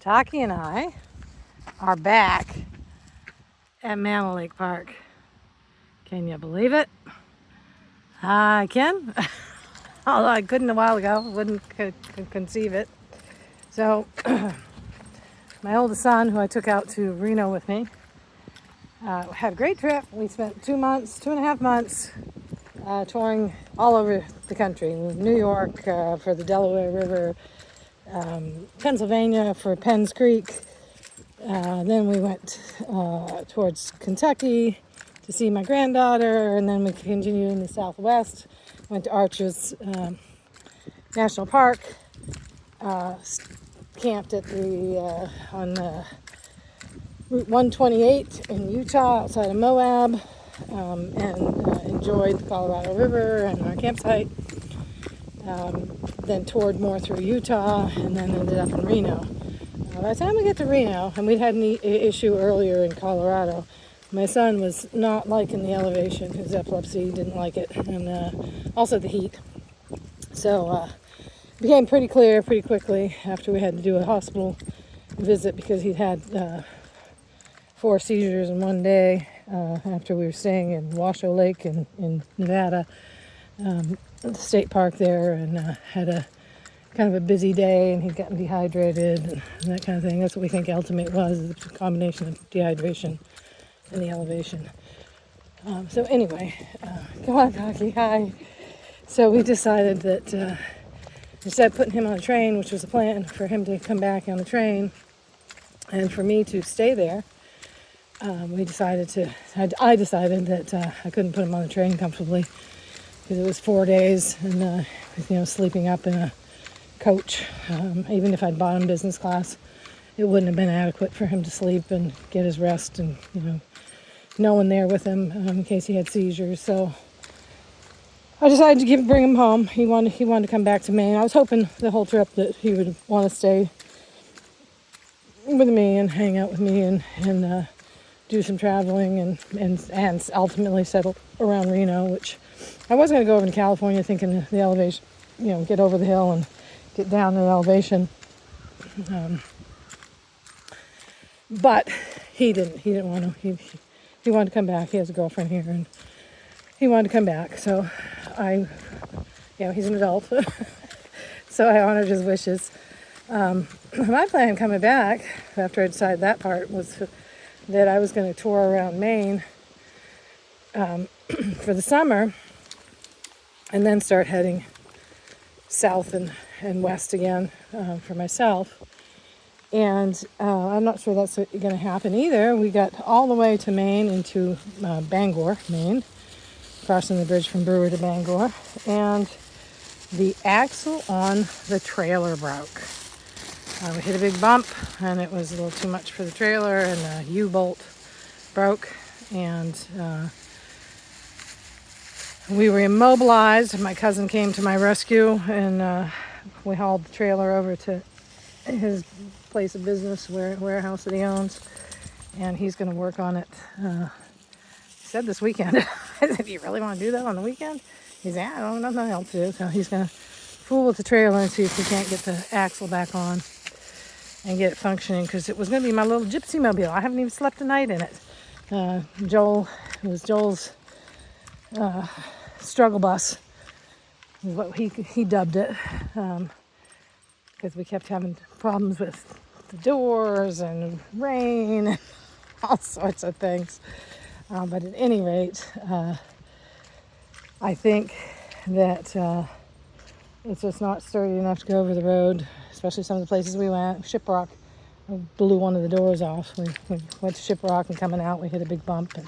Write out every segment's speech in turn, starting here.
Taki and I are back at Mammal Lake Park. Can you believe it? I can. Although I couldn't a while ago, wouldn't conceive it. So, my oldest son, who I took out to Reno with me, had a great trip. We spent 2.5 months, touring all over the country. New York for the Delaware River, Pennsylvania for Penns Creek. Then we went towards Kentucky to see my granddaughter, and then we continued in the Southwest. Went to Arches National Park, camped at on Route 128 in Utah outside of Moab, and enjoyed the Colorado River and our campsite. Then toured more through Utah, and then ended up in Reno. By the time we get to Reno, and we'd had an issue earlier in Colorado, my son was not liking the elevation. His epilepsy didn't like it, and also the heat. So it became pretty clear pretty quickly after we had to do a hospital visit because he'd had 4 seizures in one day after we were staying in Washoe Lake in Nevada, at the state park there, and had a kind of a busy day, and he'd gotten dehydrated and that kind of thing. That's what we think ultimate was, the combination of dehydration and the elevation. So anyway, come on, Taki, hi. So we decided that instead of putting him on a train, which was the plan for him to come back on the train and for me to stay there, I decided that I couldn't put him on the train comfortably because it was 4 days, and sleeping up in a coach, even if I'd bought him business class, it wouldn't have been adequate for him to sleep and get his rest, and no one there with him in case he had seizures. So I decided to bring him home. He wanted to come back to Maine. I was hoping the whole trip that he would want to stay with me and hang out with me and do some traveling and ultimately settle around Reno, which I was going to go over to California thinking the elevation, get over the hill and get down to the elevation. But he didn't want to. He wanted to come back. He has a girlfriend here, and he wanted to come back. So he's an adult. So I honored his wishes. My plan coming back after I decided that part was that I was going to tour around Maine for the summer, and then start heading south and west again for myself. And I'm not sure that's going to happen either. We got all the way to Maine, into Bangor, Maine, crossing the bridge from Brewer to Bangor, and the axle on the trailer broke. We hit a big bump, and it was a little too much for the trailer, and the U-bolt broke, and we were immobilized. My cousin came to my rescue, and we hauled the trailer over to his place of business, warehouse that he owns, and he's going to work on it. He said this weekend. I said, "Do you really want to do that on the weekend?" He said, "I don't have nothing else to do." So he's going to fool with the trailer and see if we can't get the axle back on and get it functioning, because it was going to be my little gypsy mobile. I haven't even slept a night in it. It was Joel's struggle bus, is what he dubbed it, because we kept having problems with the doors and rain and all sorts of things. But at any rate, I think that it's just not sturdy enough to go over the road, especially some of the places we went. Shiprock blew one of the doors off. We went to Shiprock, and coming out, we hit a big bump, and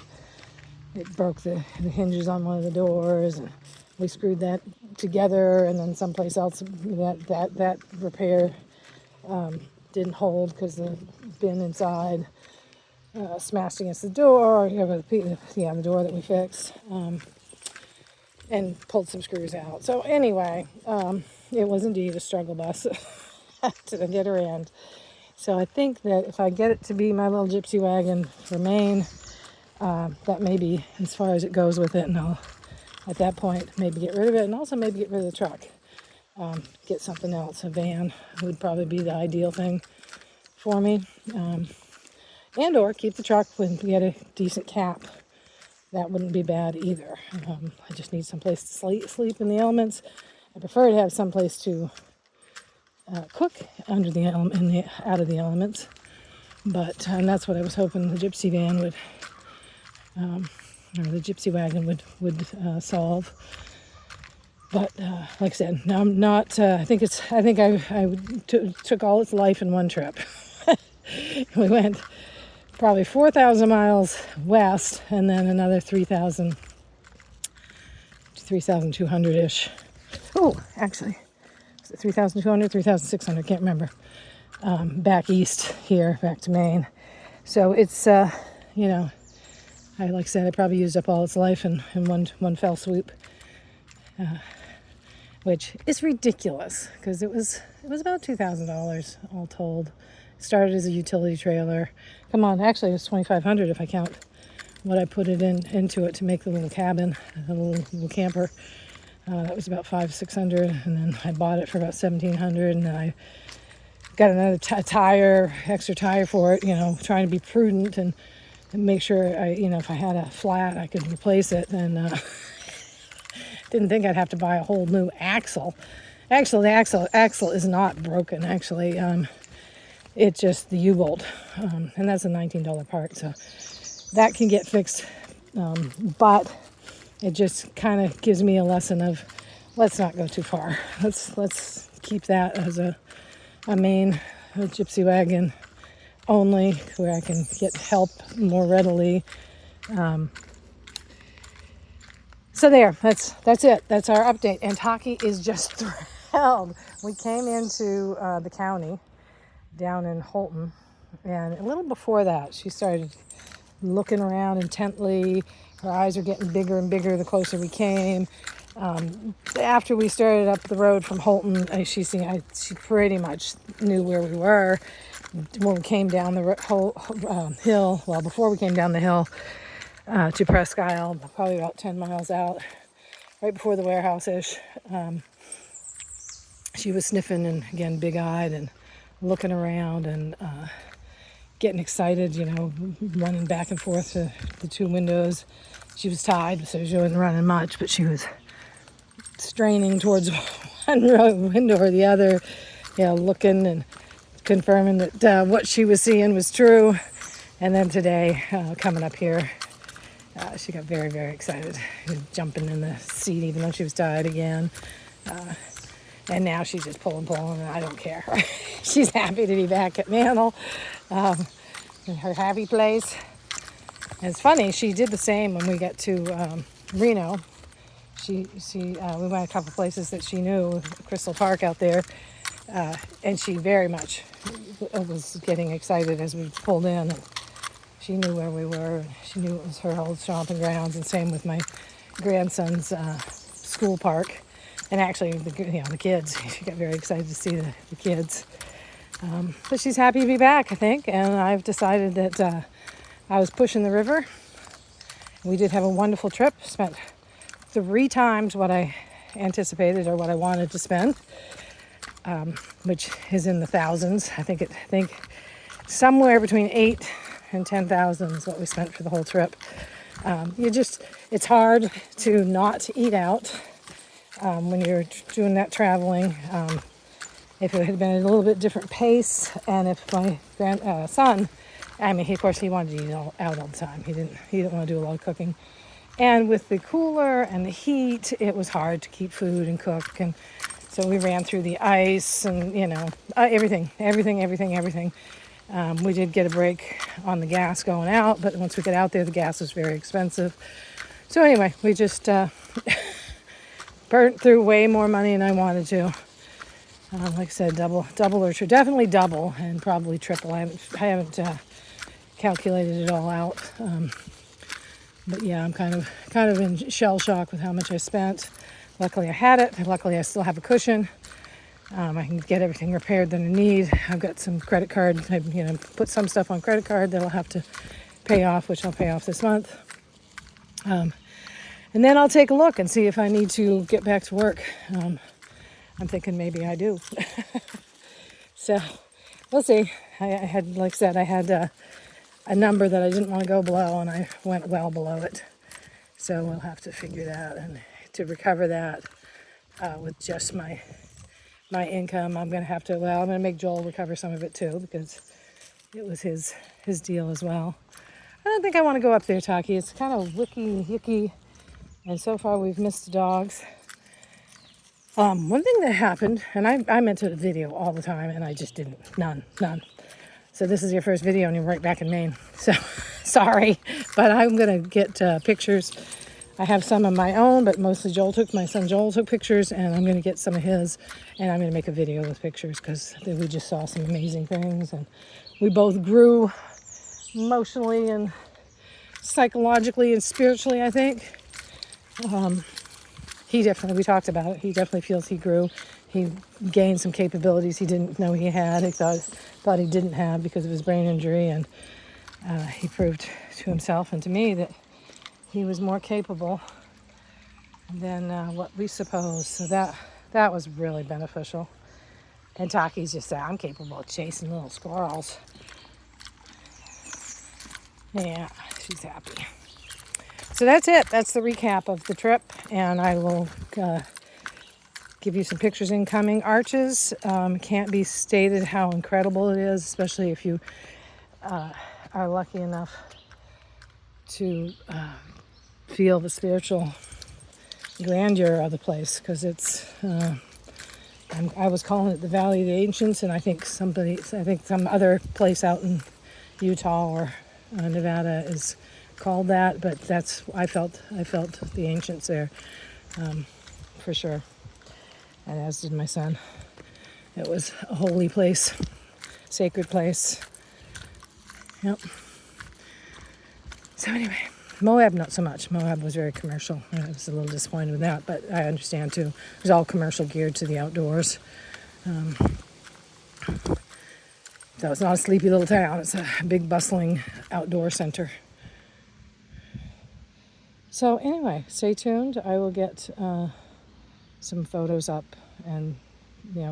it broke the hinges on one of the doors, and we screwed that together, and then someplace else that repair didn't hold because the bin inside smashed against the door, the door that we fixed, and pulled some screws out. So anyway, it was indeed a struggle bus to get around. So I think that if I get it to be my little gypsy wagon for Maine, that may be as far as it goes with it, and I'll, at that point, maybe get rid of it, and also maybe get rid of the truck. get something else. A van would probably be the ideal thing for me. And or keep the truck when we get a decent cap. That wouldn't be bad either. I just need some place to sleep in the elements. I prefer to have some place to cook under the out of the elements. But and that's what I was hoping the gypsy van would, or the gypsy wagon would solve. But like I said, now I'm not. I think I took all its life in one trip. We went probably 4,000 miles west, and then another 3,200-ish. Oh, actually, was it 3,200, 3,600? Can't remember. Back east here, back to Maine. So it's, like I said, I probably used up all its life in one fell swoop, which is ridiculous because it was about $2,000 all told. Started as a utility trailer. Come on, actually it was $2,500 if I count what I put it into it to make the little cabin, the little camper. That was about $500-600, and then I bought it for about $1,700, and then I got another extra tire for it. Trying to be prudent and make sure if I had a flat, I could replace it. And didn't think I'd have to buy a whole new axle. Actually, the axle is not broken. Actually. It's just the U-bolt, and that's a $19 part, so that can get fixed, but it just kind of gives me a lesson of let's not go too far. Let's keep that as a Maine gypsy wagon only, where I can get help more readily. So there, that's it. That's our update, and Taki is just thrilled. We came into the county down in Holton, and a little before that she started looking around intently. Her eyes are getting bigger and bigger the closer we came. After we started up the road from Holton, she pretty much knew where we were. When we came down the hill, well, before we came down the hill to Presque Isle, probably about 10 miles out, right before the warehouse-ish, she was sniffing and, again, big-eyed and looking around and getting excited, running back and forth to the two windows. She was tied, so she wasn't running much, but she was straining towards one window or the other, looking and confirming that what she was seeing was true. And then today, coming up here, she got very, very excited, jumping in the seat even though she was tied again. And now she's just pulling, and I don't care. She's happy to be back at Mantle, in her happy place. And it's funny, she did the same when we got to Reno. We went a couple places that she knew, Crystal Park out there, and she very much was getting excited as we pulled in. And she knew where we were, and she knew it was her old stomping grounds, and same with my grandson's school park. And actually, the kids, she got very excited to see the kids. But she's happy to be back, I think. And I've decided that I was pushing the river. We did have a wonderful trip. Spent 3 times what I anticipated or what I wanted to spend, which is in the thousands. I think somewhere between 8 and 10,000 is what we spent for the whole trip. It's hard to not eat out. When you're doing that traveling, if it had been a little bit different pace, and if my son, of course he wanted to eat out all the time. He didn't want to do a lot of cooking, and with the cooler and the heat, it was hard to keep food and cook, and so we ran through the ice and everything. We did get a break on the gas going out, but once we got out there, the gas was very expensive. So anyway, we just burnt through way more money than I wanted to. Like I said, double or definitely double, and probably triple. I haven't calculated it all out. But yeah, I'm kind of in shell shock with how much I spent. Luckily I had it. Luckily I still have a cushion. I can get everything repaired that I need. I've got some credit card. I put some stuff on credit card that I'll have to pay off, which I'll pay off this month. And then I'll take a look and see if I need to get back to work. I'm thinking maybe I do. So we'll see. I had, like I said, I had a number that I didn't want to go below, and I went well below it. So we'll have to figure that, and to recover that with just my income, I'm going to have to, well, I'm going to make Joel recover some of it too, because it was his deal as well. I don't think I want to go up there, Taki. It's kind of wicky, yucky, and so far we've missed the dogs. One thing that happened, and I meant to video all the time, and I just didn't. None. So this is your first video, and you're right back in Maine. So sorry, but I'm going to get pictures. I have some of my own, but mostly my son Joel took pictures, and I'm going to get some of his, and I'm going to make a video with pictures, because we just saw some amazing things, and we both grew emotionally and psychologically and spiritually, I think. We talked about it. He definitely feels he grew. He gained some capabilities he didn't know he had. He thought he didn't have because of his brain injury, and he proved to himself and to me that he was more capable than what we supposed. So that was really beneficial. And Taki's just said, I'm capable of chasing little squirrels. Yeah, she's happy. So that's it. That's the recap of the trip, and I will give you some pictures incoming. Arches, can't be stated how incredible it is, especially if you are lucky enough to feel the spiritual grandeur of the place, because it's I was calling it the Valley of the Ancients, and I think some other place out in Utah or Nevada is called that, but I felt the ancients there, for sure, and as did my son. It was a holy place, sacred place. Yep. So anyway, Moab not so much. Moab was very commercial. I was a little disappointed with that, but I understand too. It was all commercial, geared to the outdoors. So it's not a sleepy little town. It's a big bustling outdoor center. So anyway, stay tuned. I will get some photos up and,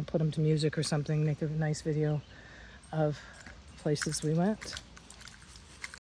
put them to music or something, make a nice video of places we went.